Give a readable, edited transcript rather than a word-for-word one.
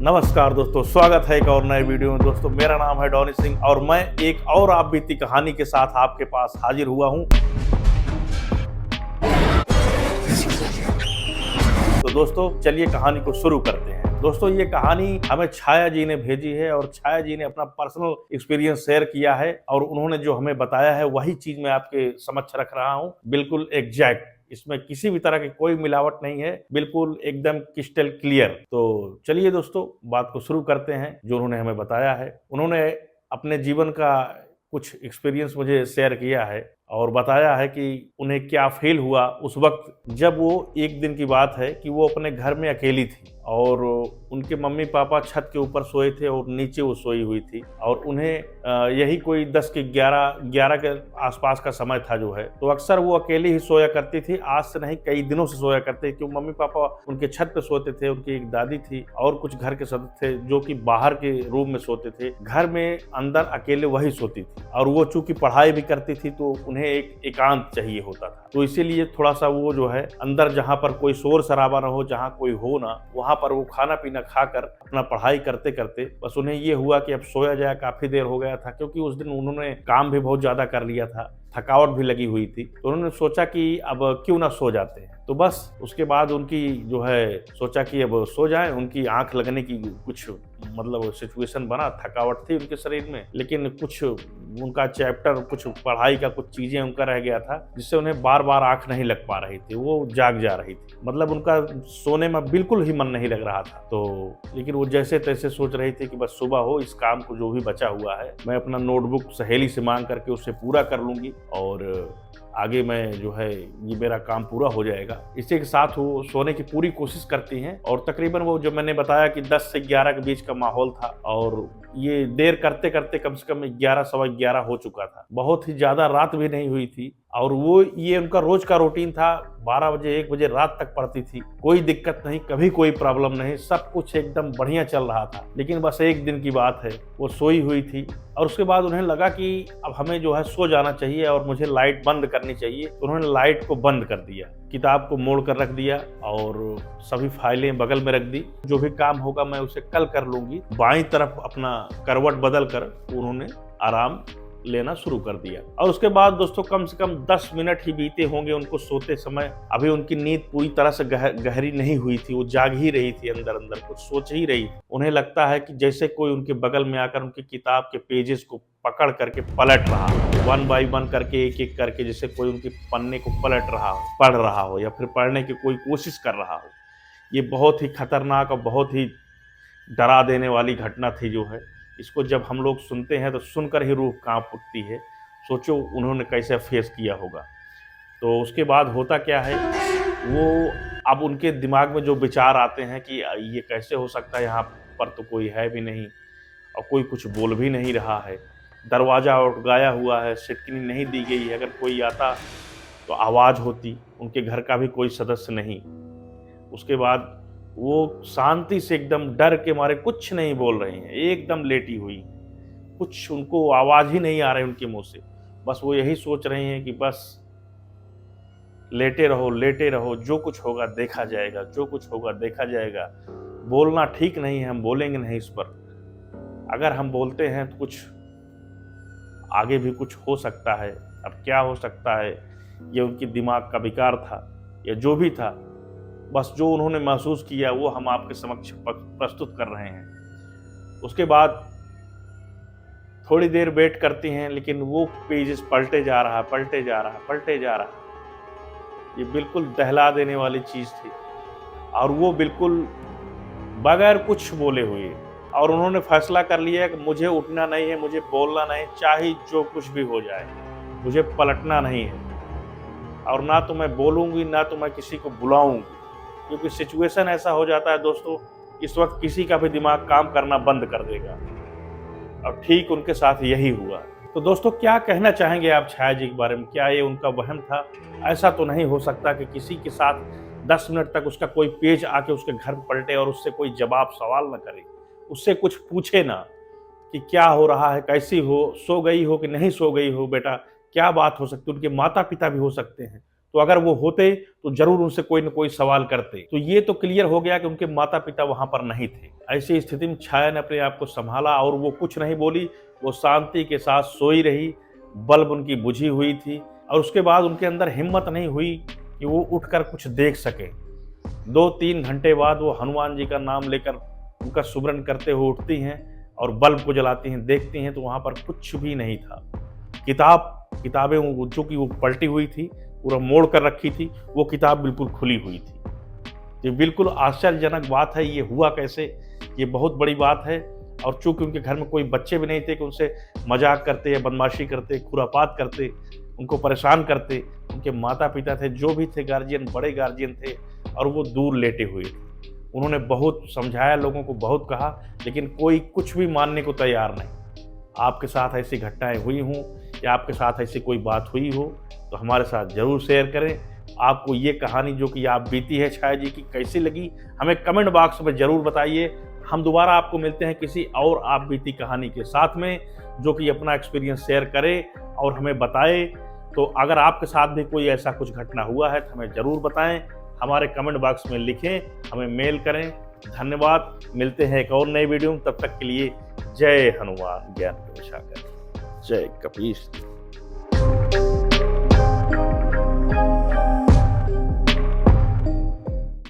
नमस्कार दोस्तों, स्वागत है एक और नए वीडियो में। दोस्तों, मेरा नाम है डॉनी सिंह और मैं एक और आप बीती कहानी के साथ आपके पास हाजिर हुआ हूं। तो दोस्तों, चलिए कहानी को शुरू करते हैं। दोस्तों, ये कहानी हमें छाया जी ने भेजी है और छाया जी ने अपना पर्सनल एक्सपीरियंस शेयर किया है और उन्होंने जो हमें बताया है वही चीज मैं आपके समक्ष रख रहा हूं, बिल्कुल एग्जैक्ट। इसमें किसी भी तरह की कोई मिलावट नहीं है, बिल्कुल एकदम क्रिस्टल क्लियर। तो चलिए दोस्तों, बात को शुरू करते हैं। जो उन्होंने हमें बताया है, उन्होंने अपने जीवन का कुछ एक्सपीरियंस मुझे शेयर किया है और बताया है कि उन्हें क्या फील हुआ उस वक्त जब वो, एक दिन की बात है कि वो अपने घर में अकेली थी और उनके मम्मी पापा छत के ऊपर सोए थे और नीचे वो सोई हुई थी और उन्हें यही कोई 10 के 11 के आसपास का समय था जो है। तो अक्सर वो अकेली ही सोया करती थी, आज से नहीं कई दिनों से सोया करती थी, क्योंकि मम्मी पापा उनके छत पे सोते थे। उनकी एक दादी थी और कुछ घर के सदस्य थे जो कि बाहर के रूम में सोते थे। घर में अंदर अकेले वही सोती थी और वो चूंकि पढ़ाई भी करती थी तो उन्हें एक एकांत चाहिए होता था। तो इसीलिए थोड़ा सा वो जो है अंदर, जहां पर कोई शोर शराबा ना हो, जहां कोई हो ना, वहां पर वो खाना पीना खाकर अपना पढ़ाई करते करते बस उन्हें ये हुआ कि अब सोया जाए। काफी देर हो गया था क्योंकि उस दिन उन्होंने काम भी बहुत ज्यादा कर लिया था, थकावट भी लगी हुई थी। तो उन्होंने सोचा कि अब क्यों ना सो जाते हैं। तो बस उसके बाद उनकी जो है सोचा कि अब सो जाएं। उनकी आंख लगने की कुछ मतलब सिचुएशन बना, थकावट थी उनके शरीर में, लेकिन कुछ उनका चैप्टर, कुछ पढ़ाई का कुछ चीजें उनका रह गया था जिससे उन्हें बार बार आंख नहीं लग पा रही थी, वो जाग जा रही थी। मतलब उनका सोने में बिल्कुल ही मन नहीं लग रहा था। तो लेकिन वो जैसे तैसे सोच रही थी कि बस सुबह हो, इस काम को जो भी बचा हुआ है मैं अपना नोटबुक सहेली से मांग करके उससे पूरा कर लूंगी और आगे मैं जो है ये मेरा काम पूरा हो जाएगा। इसी के साथ वो सोने की पूरी कोशिश करती हैं और तकरीबन वो, जो मैंने बताया कि 10 से 11 के बीच का माहौल था और ये देर करते करते कम से कम 11 सवा 11 हो चुका था। बहुत ही ज्यादा रात भी नहीं हुई थी और वो, ये उनका रोज का रूटीन था। 12 बजे 1 बजे रात तक पढ़ती थी, कोई दिक्कत नहीं, कभी कोई प्रॉब्लम नहीं, सब कुछ एकदम बढ़िया चल रहा था। लेकिन बस एक दिन की बात है, वो सोई हुई थी और उसके बाद उन्हें लगा कि अब हमें जो है सो जाना चाहिए और मुझे लाइट बंद करनी चाहिए। तो उन्होंने लाइट को बंद कर दिया, किताब को मोड़ कर रख दिया और सभी फाइलें बगल में रख दी। जो भी काम होगा मैं उसे कल कर लूंगी। बाईं तरफ अपना करवट बदल कर उन्होंने आराम लेना शुरू कर दिया और उसके बाद दोस्तों कम से कम 10 मिनट ही बीते होंगे उनको सोते समय। अभी उनकी नींद पूरी तरह से गहरी नहीं हुई थी, वो जाग ही रही थी, अंदर अंदर कुछ सोच ही रही। उन्हें लगता है कि जैसे कोई उनके बगल में आकर उनकी किताब के पेजेस को पकड़ करके पलट रहा हो, 1 बाय 1 करके, एक एक करके, जैसे कोई उनके पन्ने को पलट रहा हो, पढ़ रहा हो या फिर पढ़ने की कोई कोशिश कर रहा हो। ये बहुत ही खतरनाक और बहुत ही डरा देने वाली घटना थी जो है। इसको जब हम लोग सुनते हैं तो सुनकर ही रूह कांप उठती है। सोचो उन्होंने कैसे फेस किया होगा। तो उसके बाद होता क्या है, वो अब उनके दिमाग में जो विचार आते हैं कि ये कैसे हो सकता है, यहाँ पर तो कोई है भी नहीं और कोई कुछ बोल भी नहीं रहा है, दरवाज़ा उठगाया हुआ है, सिटकिनी नहीं दी गई है, अगर कोई आता तो आवाज़ होती, उनके घर का भी कोई सदस्य नहीं। उसके बाद वो शांति से एकदम डर के मारे कुछ नहीं बोल रहे हैं, एकदम लेटी हुई, कुछ उनको आवाज ही नहीं आ रही उनके मुंह से। बस वो यही सोच रहे हैं कि बस लेटे रहो, जो कुछ होगा देखा जाएगा, जो कुछ होगा देखा जाएगा। बोलना ठीक नहीं है, हम बोलेंगे नहीं इस पर। अगर हम बोलते हैं तो कुछ आगे भी कुछ हो सकता है। अब क्या हो सकता है, ये उनकी दिमाग का विकार था या जो भी था, बस जो उन्होंने महसूस किया वो हम आपके समक्ष प्रस्तुत कर रहे हैं। उसके बाद थोड़ी देर वेट करती हैं, लेकिन वो पेजेस पलटे जा रहा, पलटे जा रहा, पलटे जा रहा। ये बिल्कुल दहला देने वाली चीज थी और वो बिल्कुल बगैर कुछ बोले हुए, और उन्होंने फैसला कर लिया कि मुझे उठना नहीं है, मुझे बोलना नहीं, चाहे जो कुछ भी हो जाए, मुझे पलटना नहीं है और ना तो मैं बोलूंगी, ना तो मैं किसी को बुलाऊंगी। क्योंकि सिचुएशन ऐसा हो जाता है दोस्तों, इस वक्त किसी का भी दिमाग काम करना बंद कर देगा और ठीक उनके साथ यही हुआ। तो दोस्तों, क्या कहना चाहेंगे आप छाया जी के बारे में? क्या ये उनका वहम था? ऐसा तो नहीं हो सकता कि किसी के साथ 10 मिनट तक उसका कोई पेज आके उसके घर में पलटे और उससे कोई जवाब सवाल न करे, उससे कुछ पूछे ना कि क्या हो रहा है, कैसी हो, सो गई हो कि नहीं सो गई हो बेटा, क्या बात हो सकती है। उनके माता पिता भी हो सकते हैं, तो अगर वो होते तो जरूर उनसे कोई न कोई सवाल करते। तो ये तो क्लियर हो गया कि उनके माता पिता वहां पर नहीं थे। ऐसी स्थिति में छाया ने अपने आप को संभाला और वो कुछ नहीं बोली, वो शांति के साथ सोई रही। बल्ब उनकी बुझी हुई थी और उसके बाद उनके अंदर हिम्मत नहीं हुई कि वो उठकर कुछ देख सके। 2-3 घंटे बाद वो हनुमान जी का नाम लेकर उनका सुमरन करते हुए उठती हैं और बल्ब को जलाती हैं, देखती हैं तो वहां पर कुछ भी नहीं था। किताबें जो कि वो पलटी हुई थी, पूरा मोड़ कर रखी थी, वो किताब बिल्कुल खुली हुई थी। ये बिल्कुल आश्चर्यजनक बात है। ये हुआ कैसे? ये बहुत बड़ी बात है। और चूंकि उनके घर में कोई बच्चे भी नहीं थे कि उनसे मजाक करते या बदमाशी करते, खुरापात करते, उनको परेशान करते। उनके माता पिता थे, जो भी थे गार्जियन, बड़े गार्जियन थे और वो दूर लेटे हुए थे। उन्होंने बहुत समझाया, लोगों को बहुत कहा, लेकिन कोई कुछ भी मानने को तैयार नहीं। आपके साथ ऐसी घटनाएं हुई हों या आपके साथ ऐसी कोई बात हुई हो तो हमारे साथ जरूर शेयर करें। आपको ये कहानी जो कि आप बीती है छाया जी की कैसी लगी, हमें कमेंट बॉक्स में जरूर बताइए। हम दोबारा आपको मिलते हैं किसी और आप बीती कहानी के साथ में, जो कि अपना एक्सपीरियंस शेयर करे और हमें बताए। तो अगर आपके साथ भी कोई ऐसा कुछ घटना हुआ है तो हमें ज़रूर बताएं, हमारे कमेंट बॉक्स में लिखें, हमें मेल करें। धन्यवाद। मिलते हैं एक और नए वीडियो में, तब तक के लिए जय हनुमान ज्ञान के सागर, जय कपीश।